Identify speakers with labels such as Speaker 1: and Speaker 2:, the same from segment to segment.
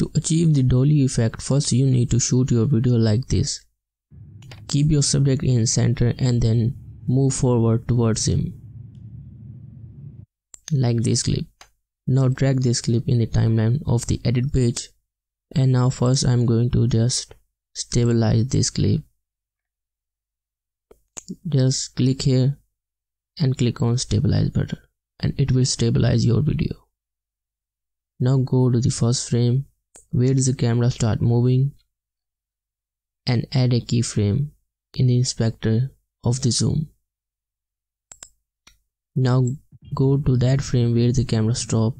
Speaker 1: To achieve the dolly effect, first you need to shoot your video like this. Keep your subject in center and then move forward towards him. Like this clip. Now drag this clip in the timeline of the edit page. And now first I'm going to just stabilize this clip. Just click here and click on stabilize button and it will stabilize your video. Now go to the first frame where the camera start moving and add a keyframe in the inspector of the zoom. Now go to that frame where the camera stop.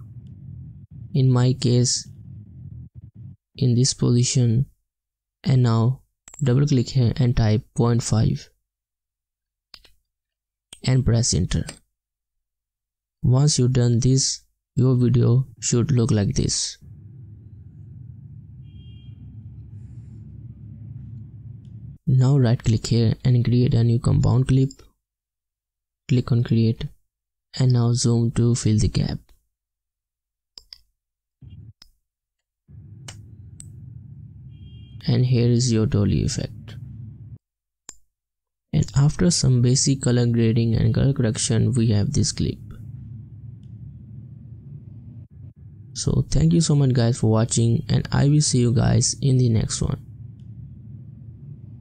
Speaker 1: In my case, in this position, and now double click here and type 0.5 and press enter. Once you done this, your video should look like this. Now right click here and create a new compound clip. Click on create and now zoom to fill the gap. And here is your dolly effect. And after some basic color grading and color correction, we have this clip. So thank you so much guys for watching, and I will see you guys in the next one.